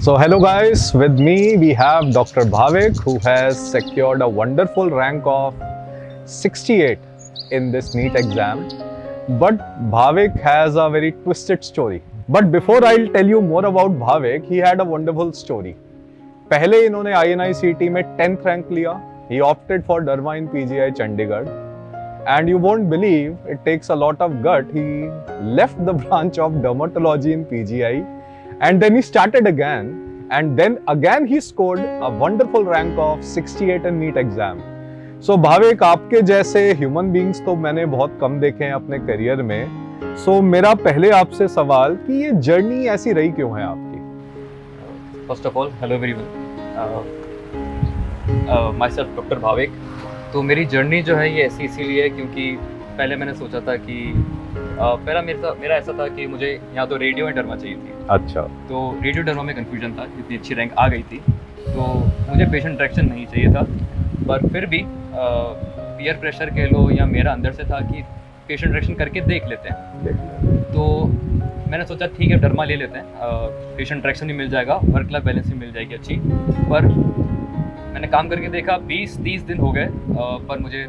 So hello guys, with me we have Dr. Bhavik who has secured a wonderful rank of 68 in this NEET exam. But Bhavik has a very twisted story. But before I'll tell you more about Bhavik, he had a wonderful story. पहले इन्होंने INI-CET में 10th rank लिया. He opted for Derma in PGI Chandigarh. And you won't believe, it takes a lot of gut. He left the branch of dermatology in PGI and then he started again. And then again he scored a wonderful rank of 68 in NEET exam. So Bhavik, आपके जैसे human beings तो मैंने बहुत कम देखे हैं अपने career में. So मेरा पहले आपसे सवाल कि ये जर्नी ऐसी रही क्यों है आपकी? First of all, hello everyone. Myself Dr. Bhavik. तो मेरी जर्नी जो है ये ऐसी इसीलिए है क्योंकि पहले मैंने सोचा था कि पहला मेरा ऐसा था कि मुझे यहाँ तो रेडियो एंड डर्मा चाहिए थी. अच्छा. तो रेडियो डर्मा में कन्फ्यूजन था, इतनी अच्छी रैंक आ गई थी तो मुझे पेशेंट इंटरेक्शन नहीं चाहिए था. पर फिर भी पीयर प्रेशर कह लो या मेरा अंदर से था कि पेशेंट इंटरेक्शन करके देख लेते हैं. तो मैंने सोचा ठीक है डर्मा ले लेते हैं, पेशेंट इंटरेक्शन भी मिल जाएगा, वर्क लाइफ बैलेंस भी मिल जाएगी अच्छी. पर मैंने काम करके देखा 20-30 दिन हो गए पर मुझे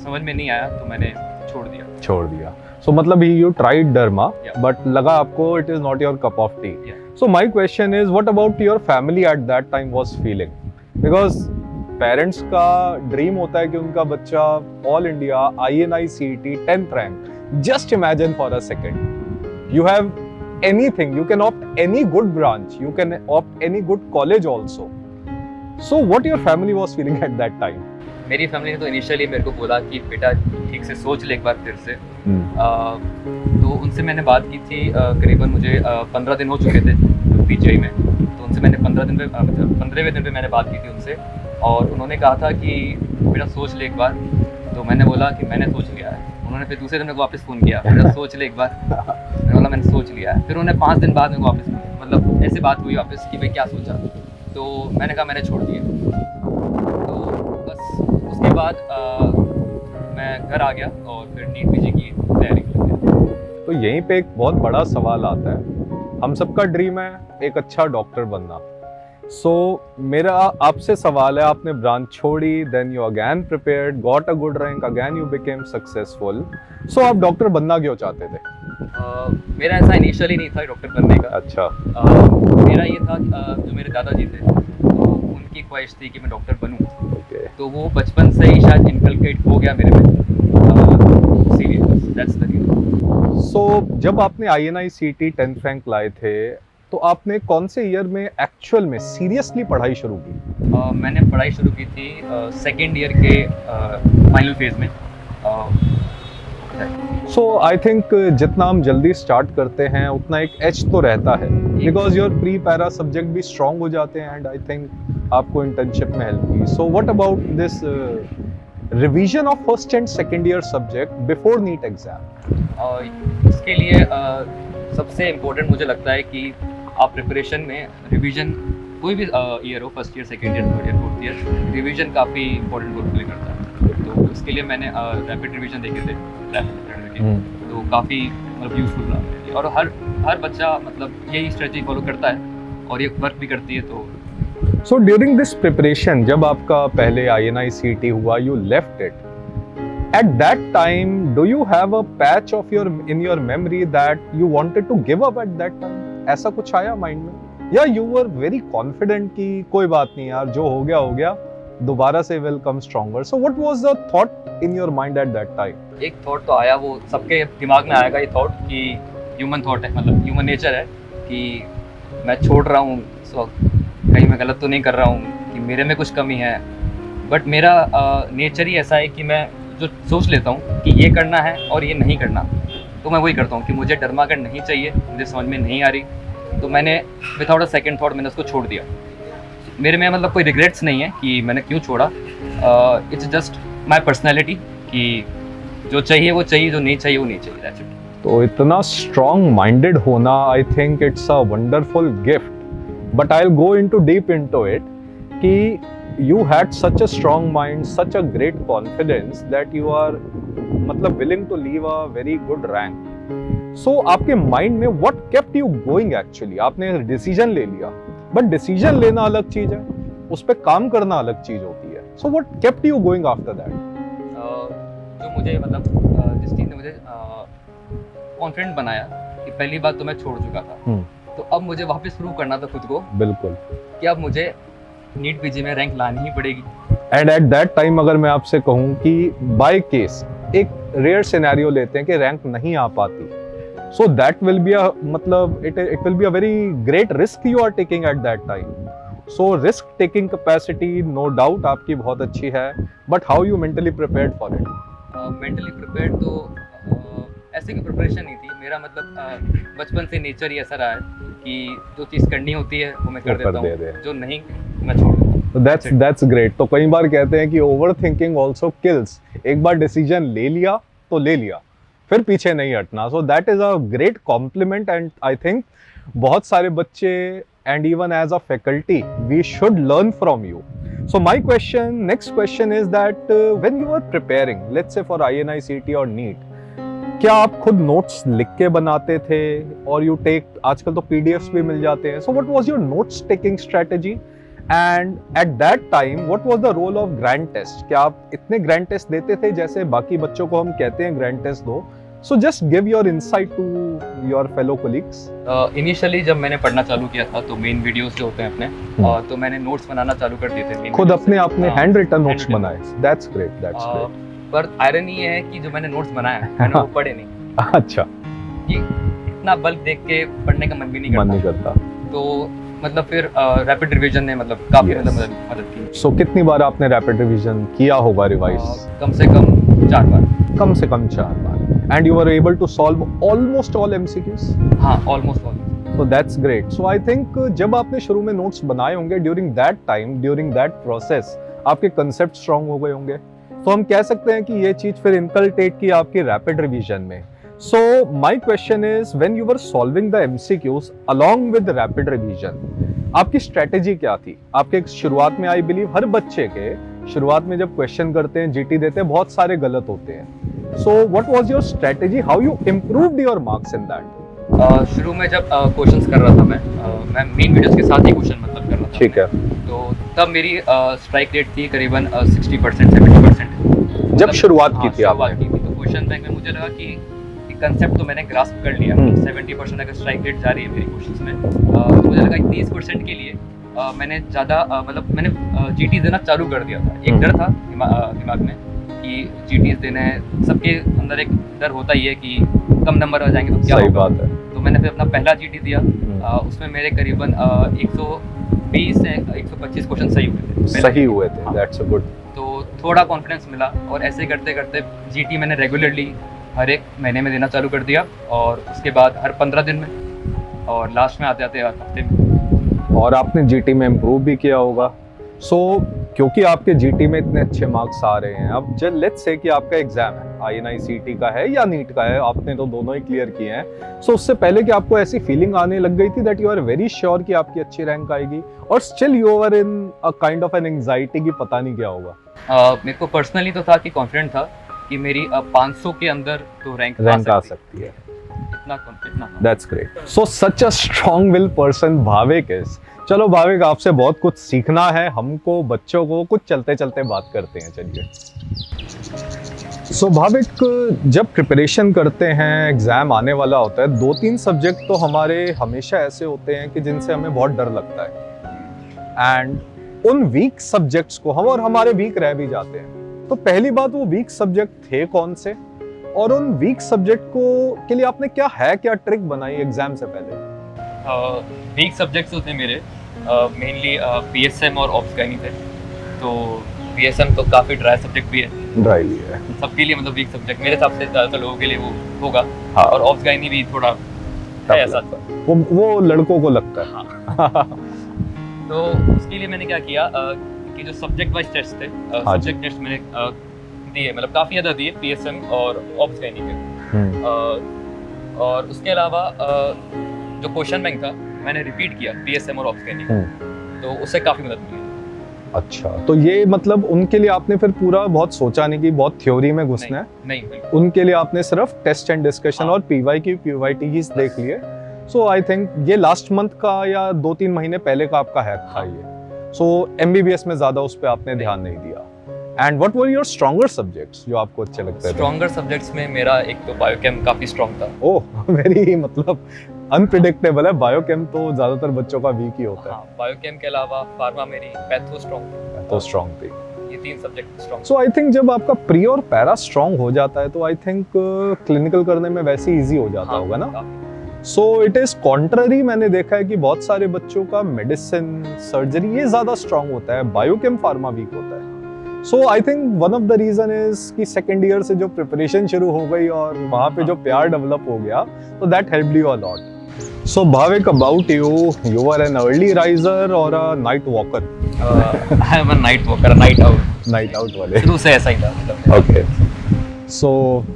समझ में नहीं आया तो मैंने छोड़ दिया. So मतलब you tried derma, but लगा आपको it is not your cup of tea. So my question is, what about your family at that time was feeling? Because parents का dream होता है कि उनका बच्चा all India INI-CET 10th rank. Just imagine for a second, you have anything, you can opt any good branch, you can opt any good college also. So what your family was feeling at that time? मेरी family ने तो initially मेरे को बोला कि बेटा ठीक से सोच ले एक बार फिर से. तो उनसे मैंने बात की थी, करीबन मुझे 15 दिन हो चुके थे पीजीआई में. तो उनसे मैंने 15वें दिन पे मैंने बात की थी उनसे और उन्होंने कहा था कि बेटा सोच ले एक बार. तो मैंने बोला कि मैंने सोच लिया है. उन्होंने फिर दूसरे दिन मेरे को वापस फ़ोन किया, बेटा सोच ले एक बार. मैंने बोला मैंने सोच लिया है. फिर उन्होंने 5 दिन बाद मेरे को वापस, मतलब ऐसे बात हुई वापस कि भाई क्या सोचा. तो मैंने कहा मैंने छोड़ दिया. तो बस उसके बाद मैं घर आ गया और फिर नीट पीजी की तैयारी कर गया. तो यहीं पे एक बहुत बड़ा सवाल आता है. हम सबका ड्रीम है एक अच्छा डॉक्टर बनना. सो मेरा आपसे सवाल है, आपने ब्रांच छोड़ी, then you again prepared, got a good rank, again you became successful. So आप डॉक्टर बनना क्यों चाहते थे? मेरा ऐसा इनिशियली नहीं था डॉक्टर बनने का. अच्छा. मेरा ये था जो मेरे दादाजी थे तो उनकी ख्वाहिश थी कि मैं डॉक्टर बनूं. तो वो बचपन से ही शायद इनकलकेट हो गया मेरे में. That's the reason. सो जब आपने INI-CET 10th रैंक लाए थे तो आपने कौन से ईयर में एक्चुअल में सीरियसली पढ़ाई शुरू की? मैंने पढ़ाई शुरू की थी सेकेंड ईयर के फाइनल फेज में. सो आई थिंक जितना हम जल्दी स्टार्ट करते हैं उतना एक एज तो रहता है, because your pre para subject भी स्ट्रांग हो जाते हैं एंड आई थिंक आपको इंटर्नशिप में हेल्प की. So what about this revision of first and second year subject before NEET exam? इसके लिए सबसे इम्पोर्टेंट मुझे लगता है कि आप प्रिपरेशन में रिवीजन कोई भी ईयर हो, first year, second year, third year, fourth year, revision काफ़ी इंपॉर्टेंट रोल प्ले करता है. तो इसके लिए मैंने रैपिड रिवीजन देखे थे, तो काफ़ी मतलब यूजफुल रहा. और हर बच्चा मतलब यही स्ट्रेटजी फॉलो करता है और ये वर्क भी करती है. तो सो ड्यूरिंग दिस प्रिपरेशन जब आपका पहले INI-CET हुआ, you left it. At that time, do you have a patch of in your memory that you wanted to give up at that time? ऐसा कुछ आया माइंड में? या you were very confident कि कोई बात नहीं यार, जो हो गया, दोबारा से will come stronger. So what was the thought in your mind at that time? एक थॉट तो आया, वो सबके दिमाग में आएगा ये थॉट कि ह्यूमन थॉट है, मतलब ह्यूमन नेचर है कि मैं छोड़ रहा हूँ इस वक्त, कहीं मैं गलत तो नहीं कर रहा हूँ, कि मेरे में कुछ कमी है. बट मेरा नेचर ही ऐसा है कि मैं जो सोच लेता हूँ कि ये करना है और ये नहीं करना, तो मैं वही करता हूँ. कि मुझे डर्मागन नहीं चाहिए, मुझे समझ में नहीं आ रही, तो मैंने विदाउट अ सेकंड थॉट मैंने उसको छोड़ दिया. मेरे में मतलब कोई रिग्रेट्स नहीं है कि मैंने क्यों छोड़ा. इट्स जस्ट माय पर्सनैलिटी कि जो चाहिए वो चाहिए, जो नहीं चाहिए वो नहीं चाहिए. That's it. तो इतना स्ट्रॉन्ग माइंडेड होना, I think it's a wonderful gift. But I will go into deep into it कि you had such a strong mind, such a great confidence that you are मतलब willing to leave a very good rank. So आपके mind में what kept you going actually? आपने decision ले लिया but decision लेना अलग चीज है, उस पर काम करना अलग चीज होती है. So what kept you going after that? जो मुझे मतलब जिस चीज़ ने मुझे कॉन्फिडेंट बनाया कि पहली बात तो मैं छोड़ चुका था, तो अब मुझे वापस प्रूव करना था खुद को. बिल्कुल. कि अब मुझे नीट पीजी में रैंक लानी ही पड़ेगी. एंड एट दैट टाइम अगर मैं आपसे कहूँ कि बाय केस एक रेयर सिनेरियो लेते हैं कि रैंक नहीं आ पाती, सो दैट विल बी मतलब it will be a very great risk you are taking at that time. So risk taking capacity no doubt आपकी बहुत अच्छी है, but how you mentally prepared for it? Mentally prepared तो ऐसे की preparation नहीं थी. मेरा मतलब बचपन से नेचर ही ऐसा रहा है कि जो चीज़ करनी होती है वो मैं कर देता हूँ, जो नहीं मैं छोड़ देता हूँ. That's great. तो कई बार कहते हैं कि ओवर थिंकिंग ऑल्सो किल्स. एक बार डिसीजन ले लिया तो ले लिया, फिर पीछे नहीं हटना. So that is a great compliment and I think बहुत सारे बच्चे and even as a faculty we should learn from you. So my next question is that when you were preparing, let's say for INI, CET और NEET, क्या आप खुद notes लिख के बनाते थे और यू टेक, आजकल तो पीडीएफ्स भी मिल जाते हैं, so what was your notes taking strategy and at that time what was the role of grand test? क्या आप इतने ग्रैंड टेस्ट देते थे जैसे बाकी बच्चों को हम कहते हैं ग्रैंड टेस्ट दो? So just give your insight to your fellow colleagues. Initially जब मैंने पढ़ना चालू किया था तो मेन वीडियोस जो होते हैं अपने, तो मैंने नोट्स बनाना चालू कर दिए थे. खुद अपने आपने हैंड रिटन नोट्स बनाए? That's great, that's great. पर आयरनी ये है कि जो मैंने नोट्स बनाया मैंने वो पढ़े नहीं. अच्छा. कि इतना बल्क देख के पढ़ने का मन भी नहीं करता. तो मतलब फिर रैपिड रिवीजन ने मतलब काफी मदद की. सो कितनी बार आपने रैपिड रिवीजन किया होगा रिवाइज? कम से कम 4 बार. कम से कम 4 बार. And you were able to solve almost all MCQs? हाँ, almost all. So that's great. So I think जब आपने शुरू में नोट्स बनाए होंगे during that time, during that process, आपके कंसेप्ट स्ट्रांग हो गए होंगे, तो हम कह सकते हैं कि ये चीज फिर इनकल्टेट की आपकी रैपिड रिवीजन में. So my question is, when you were solving the MCQs along with the rapid revision, आपकी स्ट्रेटेजी क्या थी? आपके शुरुआत में आई बिलीव हर बच्चे के शुरुआत में जब क्वेश्चन करते हैं, जीटी देते हैं, बहुत सारे गलत होते हैं. So what was your strategy? How you improved your marks in that? शुरू में जब क्वेश्चंस कर रहा था मैं मेन वीडियोस के साथ ही क्वेश्चन मतलब कर रहा था. ठीक है. तो तब मेरी स्ट्राइक रेट थी करीबन 60% 70%. जब शुरुआत की थी आपने? तो क्वेश्चन बैंक में मुझे लगा कि कंसेप्ट तो मैंने ग्रास्प कर लिया. 70% अगर स्ट्राइक रेट जा रही है मेरी क्वेश्चंस में, तो मुझे लगा 30% के लिए मैंने ज़्यादा मतलब मैंने जीटी देना चालू कर दिया था. एक डर था दिमाग में कि जीटीज देना है, सबके अंदर एक डर होता ही है कि कम नंबर आ जाएंगे तो क्या सही होगा. बात है. तो मैंने फिर अपना पहला जीटी दिया. उसमें मेरे करीबन 120 से 125 क्वेश्चन सही हुए थे. That's a good. तो थोड़ा कॉन्फिडेंस मिला और ऐसे करते करते जीटी मैंने रेगुलरली हर एक महीने में देना चालू कर दिया, और उसके बाद हर 15 दिन में, और लास्ट में आते आते हर हफ्ते में. और आपने जीटी में इम्प्रूव भी किया होगा. सो क्योंकि आपके जीटी में इतने अच्छे मार्क्स आ रहे हैं, अब जब लेट्स से कि आपका एग्जाम है, INI CET का है या नीट का है, आपने तो दोनों ही क्लियर किए हैं, सो उससे पहले कि आपको ऐसी फीलिंग आने लग गई थी that you are very sure कि आपकी अच्छी रैंक आएगी, और still you are in a kind of an anxiety कि पता नहीं क्या होगा? मेरे को पर्सनली तो था कि कॉन्फिडेंट था कि मेरी 500 के अंदर तो रैंक आ सकती है. इतना. That's great. So such a strong will person Bhavik is. चलो भाविक, आपसे बहुत कुछ सीखना है हमको, बच्चों को. कुछ चलते चलते बात करते हैं, चलिए. सो भाविक, जब प्रिपरेशन करते हैं, एग्जाम आने वाला होता है, 2-3 सब्जेक्ट तो हमारे हमेशा ऐसे होते हैं कि जिनसे हमें बहुत डर लगता है, एंड उन वीक सब्जेक्ट्स को हम और हमारे वीक रह भी जाते हैं. तो पहली बात, वो वीक सब्जेक्ट थे कौन से, और उन वीक सब्जेक्ट को के लिए आपने क्या ट्रिक बनाई एग्जाम से पहले? वीक सब्जेक्ट्स थे मेरे मेनली PSM और ऑप्स गाइनी थे. तो PSM तो काफ़ी ड्राई सब्जेक्ट भी है, ड्राई है सबके लिए, मतलब वीक सब्जेक्ट मेरे हिसाब से ज़्यादातर लोगों के लिए वो होगा. हाँ. और ऑप्स गाइनी भी थोड़ा है ऐसा, वो लड़कों को लगता है. हाँ. तो उसके लिए मैंने क्या किया कि जो सब्जेक्ट वाइज टेस्ट थे, सब्जेक्ट टेस्ट मैंने दिए, मतलब काफ़ी ज़्यादा दिए PSM और ऑप्स गाइनी के. और उसके अलावा जो क्वेश्चन बैंक था मैंने रिपीट किया PSM और ऑप्स गाइनी, तो उससे काफ़ी मदद मिली. अच्छा, तो ये मतलब उनके लिए आपने फिर पूरा बहुत सोचा नहीं कि बहुत थ्योरी में घुसना है? नहीं. उनके लिए आपने सिर्फ टेस्ट एंड डिस्कशन और PYQ PYTs देख लिए. सो आई थिंक ये लास्ट मंथ का या 2-3 महीने पहले का आपका हैक था ये। सो MBBS में ज़्यादा उस पर आपने ध्यान नहीं दिया। And what were your stronger subjects जो आपको अच्छे लगते थे? स्ट्रॉन्गर सब्जेक्ट्स में मेरा एक तो बायोकेम काफ़ी स्ट्रॉन्ग था। ओह वेरी मतलब अनप्रिडिक्टेबल है, बायोकेम तो ज़्यादातर बच्चों का वीक ही होता है। हाँ, बायोकेम के अलावा फार्मा मेरी पैथो स्ट्रॉन्ग तो स्ट्रॉन्ग थी। ये 3 subject strong. So I think जब आपका प्री और पैरा स्ट्रॉन्ग हो जाता है तो आई थिंक क्लिनिकल करने में वैसे इजी हो जाता होगा ना? सो इट इज कॉन्ट्ररी, मैंने देखा है कि बहुत सारे बच्चों का मेडिसिन सर्जरी ये ज्यादा स्ट्रांग होता है, बायोकेम फार्मा वीक होता है। So I think one of the reason is कि सेकेंड ईयर से जो प्रिपरेशन शुरू हो गई और वहाँ पे जो प्यार डेवलप हो गया, तो that helped you a lot. So Bhavik, about you are an early riser or a night walker? I am a night walker, night out वाले। शुरू से ऐसा ही था मतलब। ओके। सो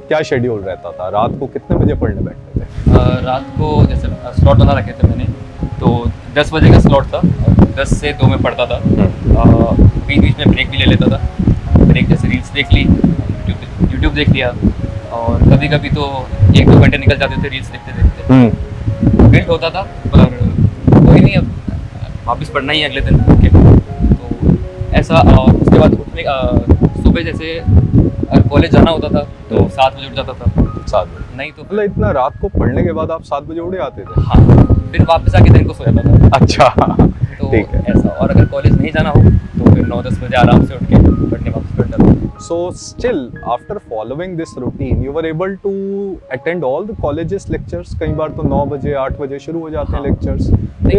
क्या शेड्यूल रहता था, रात को कितने बजे पढ़ने बैठते थे? रात को जैसे स्लॉट बना रखे थे मैंने, तो 10 बजे का स्लॉट था, 10 से 2 में पढ़ता था। बीच बीच में ब्रेक भी ले लेता था। ब्रेक जैसे रील्स देख ली, यूट्यूब देख लिया, और कभी कभी तो 1-2 घंटे निकल जाते थे रील्स देखते देखते। गिल्ट होता था, पर कोई नहीं, अब वापस पढ़ना ही है अगले दिन। ओके, तो ऐसा। और उसके बाद उठने सुबह जैसे कॉलेज जाना होता था तो 7 बजे उठ जाता था। 7 बजे? नहीं तो मतलब इतना रात को पढ़ने के बाद आप 7 बजे उड़े आते थे? हाँ, फिर वापस आके दिन को सो जाता था। अच्छा, तो ठीक है। ऐसा। और अगर कॉलेज नहीं जाना हो तो फिर 9-10 बजे आराम से उठ के पढ़ने वापस बैठ जाता था। So still after following this routine you were able to attend all the colleges lectures? कई बार तो 9 बजे 8 बजे शुरू हो जाते हैं lectures। नहीं,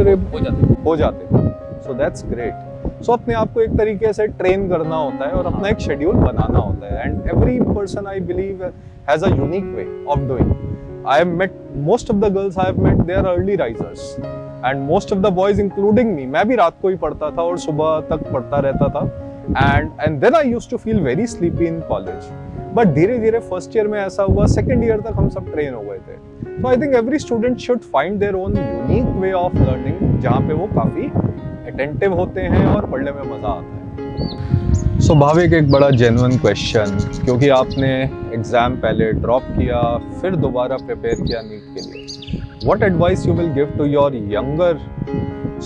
हो जाते थे। So that's great. So अपने आप को एक तरीके से ट्रेन करना होता है और अपना एक शेड्यूल बनाना होता है। And every person I believe has a unique way of doing. I have met most of the girls I have met, they are early risers. And most of the boys including me, मैं भी रात को ही पढ़ता था और सुबह तक पढ़ता रहता था। And then I used to feel very sleepy in college. But धीरे धीरे फर्स्ट ईयर में ऐसा हुआ, सेकेंड ईयर तक हम सब ट्रेन हो गए थे। So I think every student should find their own unique way of learning, जहाँ पे वो काफी अटेंटिव होते हैं और पढ़ने में मजा आता है। So भाविक, एक बड़ा जेन्युइन क्वेश्चन, क्योंकि आपने एग्जाम पहले ड्रॉप किया फिर दोबारा प्रिपेयर किया नीट के लिए, what advice you will give to your younger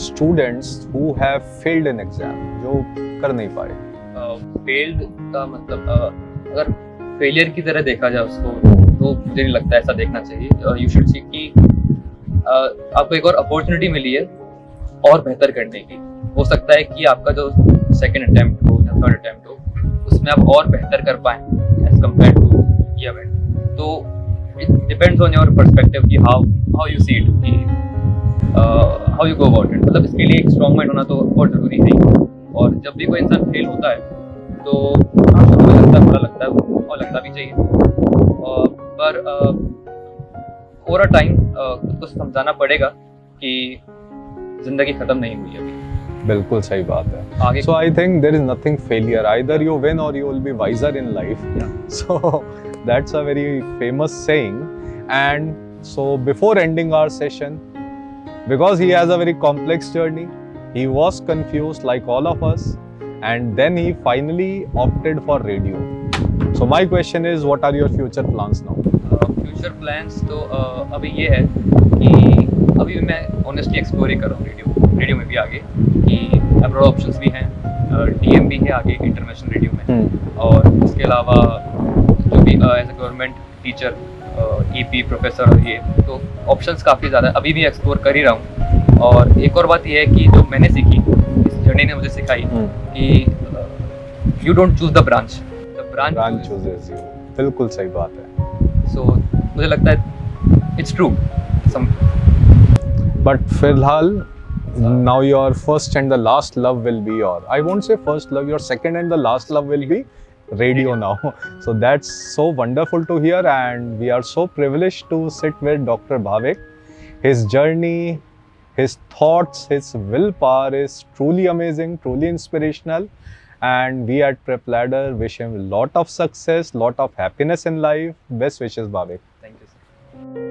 students who have failed in exam, जो कर नहीं पाए? फेल्ड का मतलब अगर फेलियर की तरह देखा जाए उसको, तो मुझे नहीं लगता ऐसा देखना चाहिए। यू शुड सी कि आपको एक और अपॉर्चुनिटी मिली है और बेहतर करने की। हो सकता है कि आपका जो सेकंड अटेम्प्ट हो या थर्ड अटेम्प्ट हो, उसमें आप और बेहतर कर पाएं एज कम्पेयर टू ये अटेम्प्ट। तो it depends on your perspective कि हाउ यू सी इट, कि how you go about it. मतलब इसके लिए एक स्ट्रॉन्ग माइंड होना तो बहुत जरूरी है। और जब भी कोई इंसान फेल होता है तो हाँ, शुरू में लगता है, बुरा लगता है और लगता भी चाहिए, पर ओवर अ टाइम खुद को समझाना पड़ेगा कि जिंदगी खत्म नहीं हुई अभी। बिल्कुल सही बात है आगे। So I think there is nothing failure, either you win or you will be wiser in life. Yeah. So that's a very famous saying. And so before ending our session, because he has a very complex journey, he was confused like all of us, and then he finally opted for radio. So my question is, what are your future plans now? Future plans तो अभी ये है कि अभी मैं honestly explore ही कर रहा हूँ रेडियो में भी आगे, कि अब्रॉड ऑप्शंस भी हैं, DM भी है आगे इंटरनेशनल रेडियो में। और इसके अलावा जो भी as a government teacher, EP professor, और ये तो ऑप्शंस काफ़ी ज़्यादा अभी भी एक्सप्लोर कर ही रहा हूँ। और एक और बात ये है कि जो मैंने सीखी, इस जर्नी ने मुझे सिखाई कि you don't choose the branch, the branch chooses you. बिल्कुल सही बात है। सो मुझे लगता है इट्स ट्रू। But फिलहाल, now your first and the last love will be your, I won't say first love, your second and the last love will be radio now. So that's so wonderful to hear, and we are so privileged to sit with Dr. Bhavik. His journey, his thoughts, his willpower is truly amazing, truly inspirational, and we at Prep Ladder wish him a lot of success, lot of happiness in life. Best wishes, Bhavik. Thank you sir.